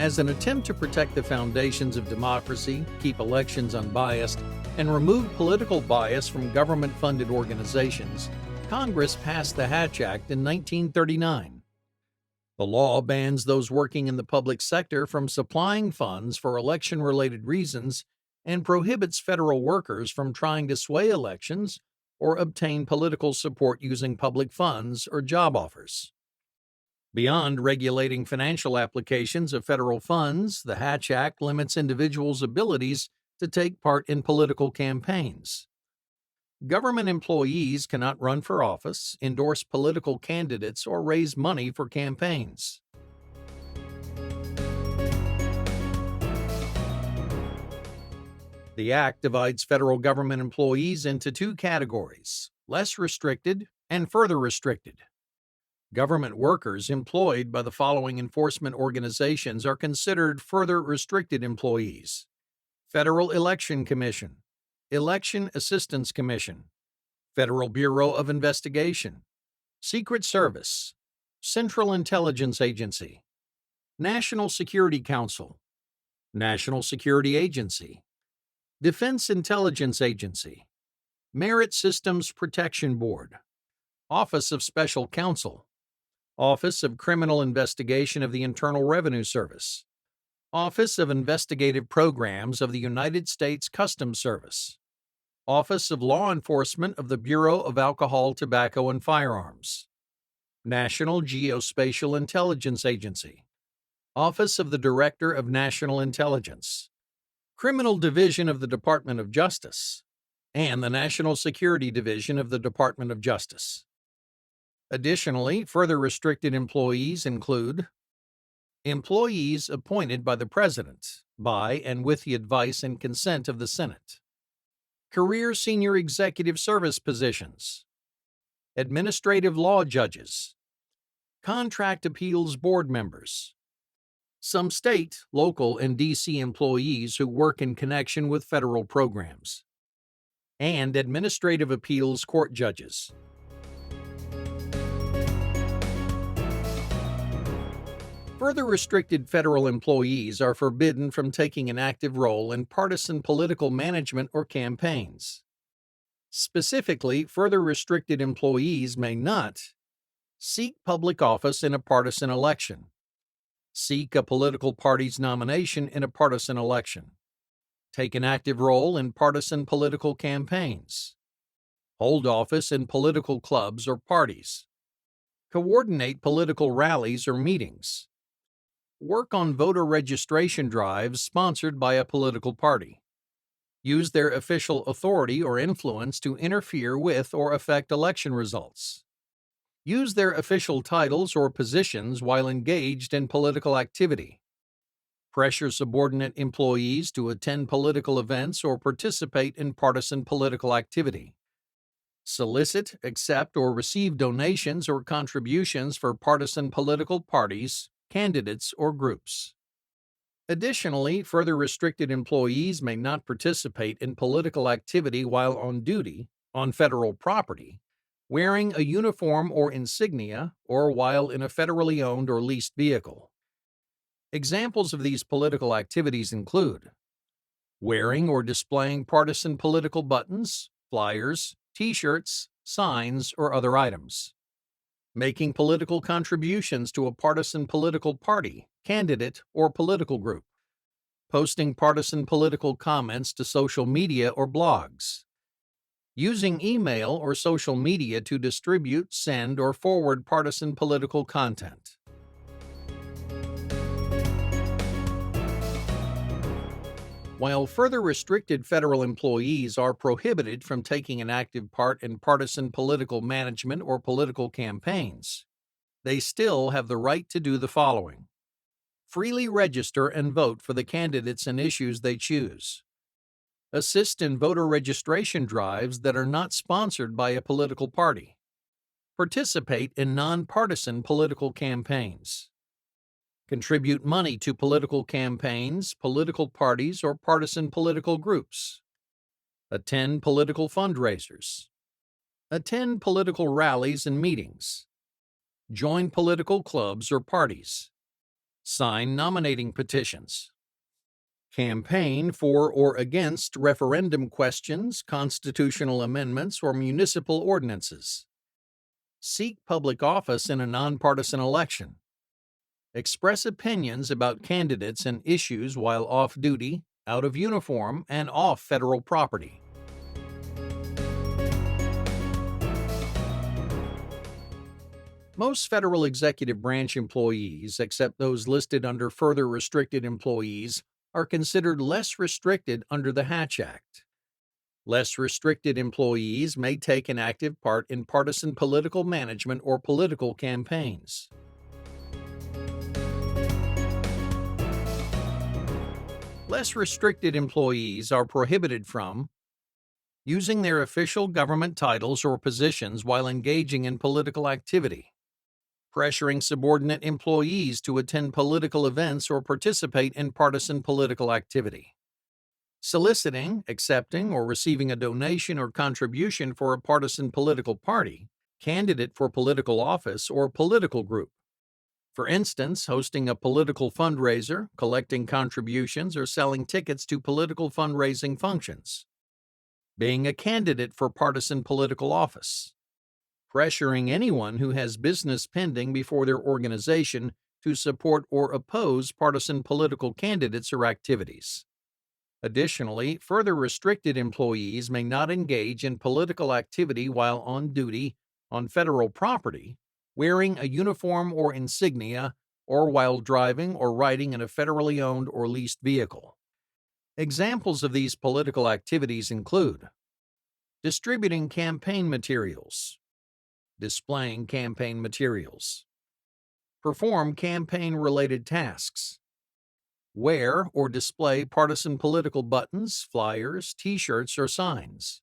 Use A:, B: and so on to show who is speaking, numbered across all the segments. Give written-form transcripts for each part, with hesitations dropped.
A: As an attempt to protect the foundations of democracy, keep elections unbiased, and remove political bias from government-funded organizations, Congress passed the Hatch Act in 1939. The law bans those working in the public sector from supplying funds for election-related reasons and prohibits federal workers from trying to sway elections or obtain political support using public funds or job offers. Beyond regulating financial applications of federal funds, the Hatch Act limits individuals' abilities to take part in political campaigns. Government employees cannot run for office, endorse political candidates, or raise money for campaigns. The Act divides federal government employees into two categories: less restricted and further restricted. Government workers employed by the following enforcement organizations are considered further restricted employees: Federal Election Commission, Election Assistance Commission, Federal Bureau of Investigation, Secret Service, Central Intelligence Agency, National Security Council, National Security Agency, Defense Intelligence Agency, Merit Systems Protection Board, Office of Special Counsel, Office of Criminal Investigation of the Internal Revenue Service, Office of Investigative Programs of the United States Customs Service, Office of Law Enforcement of the Bureau of Alcohol, Tobacco, and Firearms, National Geospatial Intelligence Agency, Office of the Director of National Intelligence, Criminal Division of the Department of Justice, and the National Security Division of the Department of Justice. Additionally, further restricted employees include employees appointed by the President, by and with the advice and consent of the Senate, career senior executive service positions, administrative law judges, contract appeals board members, some state, local, and D.C. employees who work in connection with federal programs, and administrative appeals court judges. Further restricted federal employees are forbidden from taking an active role in partisan political management or campaigns. Specifically, further restricted employees may not seek public office in a partisan election, seek a political party's nomination in a partisan election, take an active role in partisan political campaigns, hold office in political clubs or parties, coordinate political rallies or meetings, work on voter registration drives sponsored by a political party, use their official authority or influence to interfere with or affect election results, use their official titles or positions while engaged in political activity, pressure subordinate employees to attend political events or participate in partisan political activity, solicit, accept, or receive donations or contributions for partisan political parties, candidates, or groups. Additionally, further restricted employees may not participate in political activity while on duty on federal property, wearing a uniform or insignia, or while in a federally owned or leased vehicle. Examples of these political activities include wearing or displaying partisan political buttons, flyers, T-shirts, signs, or other items, making political contributions to a partisan political party, candidate, or political group, posting partisan political comments to social media or blogs, using email or social media to distribute, send, or forward partisan political content. While further restricted federal employees are prohibited from taking an active part in partisan political management or political campaigns, they still have the right to do the following: freely register and vote for the candidates and issues they choose, assist in voter registration drives that are not sponsored by a political party, participate in nonpartisan political campaigns, contribute money to political campaigns, political parties, or partisan political groups, attend political fundraisers, attend political rallies and meetings, join political clubs or parties, Sign nominating petitions. Campaign for or against referendum questions, constitutional amendments, or municipal ordinances. Seek public office in a nonpartisan election. Express opinions about candidates and issues while off duty, out of uniform, and off federal property. Most federal executive branch employees, except those listed under further restricted employees, are considered less restricted under the Hatch Act. Less restricted employees may take an active part in partisan political management or political campaigns. Less restricted employees are prohibited from using their official government titles or positions while engaging in political activity, pressuring subordinate employees to attend political events or participate in partisan political activity, soliciting, accepting, or receiving a donation or contribution for a partisan political party, candidate for political office, or political group. For instance, hosting a political fundraiser, collecting contributions, or selling tickets to political fundraising functions. Being a candidate for partisan political office. Pressuring anyone who has business pending before their organization to support or oppose partisan political candidates or activities. Additionally, further restricted employees may not engage in political activity while on duty on federal property, wearing a uniform or insignia, or while driving or riding in a federally owned or leased vehicle. Examples of these political activities include distributing campaign materials, displaying campaign materials, perform campaign-related tasks, wear or display partisan political buttons, flyers, T-shirts, or signs,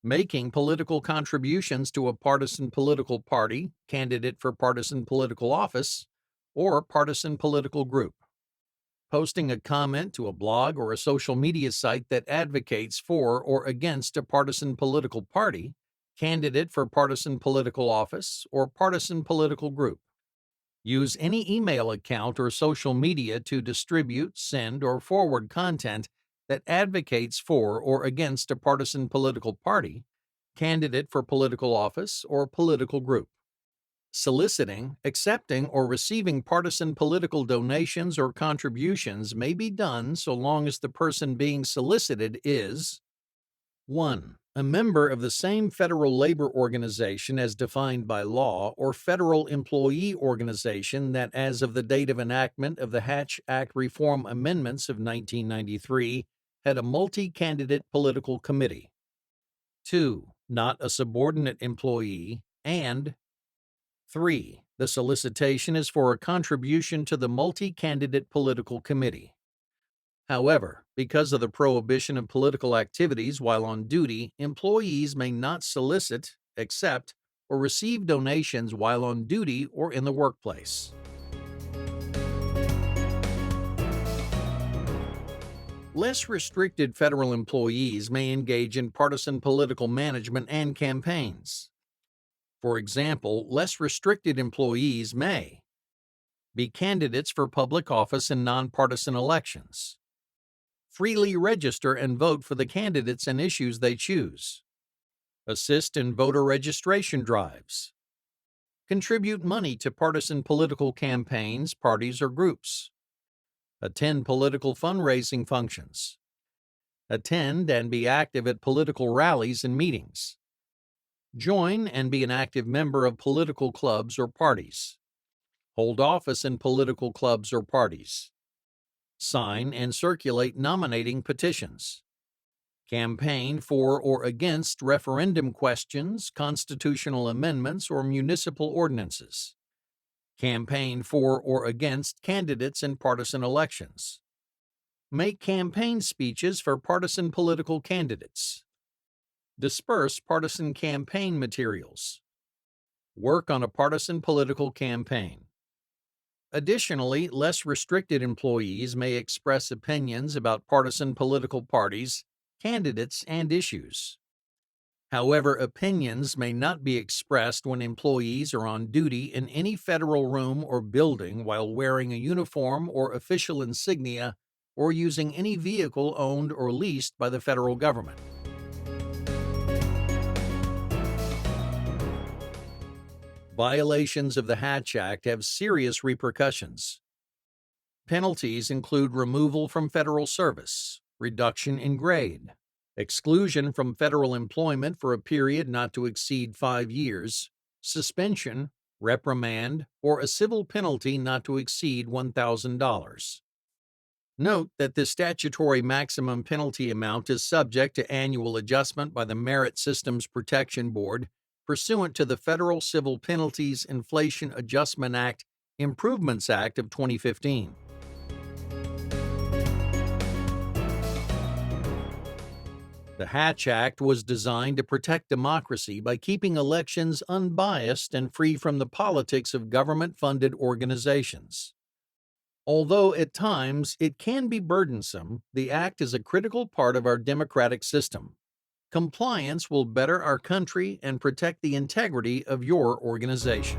A: making political contributions to a partisan political party, candidate for partisan political office, or partisan political group, posting a comment to a blog or a social media site that advocates for or against a partisan political party, candidate for partisan political office, or partisan political group. Use any email account or social media to distribute, send, or forward content that advocates for or against a partisan political party, candidate for political office, or political group. Soliciting, accepting, or receiving partisan political donations or contributions may be done so long as the person being solicited is 1. A member of the same federal labor organization as defined by law or federal employee organization that, as of the date of enactment of the Hatch Act Reform Amendments of 1993, had a multi-candidate political committee. 2. Not a subordinate employee, and 3. The solicitation is for a contribution to the multi-candidate political committee. However, because of the prohibition of political activities while on duty, employees may not solicit, accept, or receive donations while on duty or in the workplace. Less restricted federal employees may engage in partisan political management and campaigns. For example, less restricted employees may be candidates for public office in nonpartisan elections, freely register and vote for the candidates and issues they choose, assist in voter registration drives, contribute money to partisan political campaigns, parties, or groups, attend political fundraising functions, attend and be active at political rallies and meetings, join and be an active member of political clubs or parties, hold office in political clubs or parties, sign and circulate nominating petitions, campaign for or against referendum questions, constitutional amendments, or municipal ordinances, campaign for or against candidates in partisan elections, make campaign speeches for partisan political candidates, disperse partisan campaign materials, work on a partisan political campaign. Additionally, less restricted employees may express opinions about partisan political parties, candidates, and issues. However, opinions may not be expressed when employees are on duty in any federal room or building while wearing a uniform or official insignia or using any vehicle owned or leased by the federal government. Violations of the Hatch Act have serious repercussions. Penalties include removal from federal service, reduction in grade, exclusion from federal employment for a period not to exceed 5 years, suspension, reprimand, or a civil penalty not to exceed $1,000. Note that the statutory maximum penalty amount is subject to annual adjustment by the Merit Systems Protection Board pursuant to the Federal Civil Penalties Inflation Adjustment Act Improvements Act of 2015. The Hatch Act was designed to protect democracy by keeping elections unbiased and free from the politics of government-funded organizations. Although at times it can be burdensome, the Act is a critical part of our democratic system. Compliance will better our country and protect the integrity of your organization.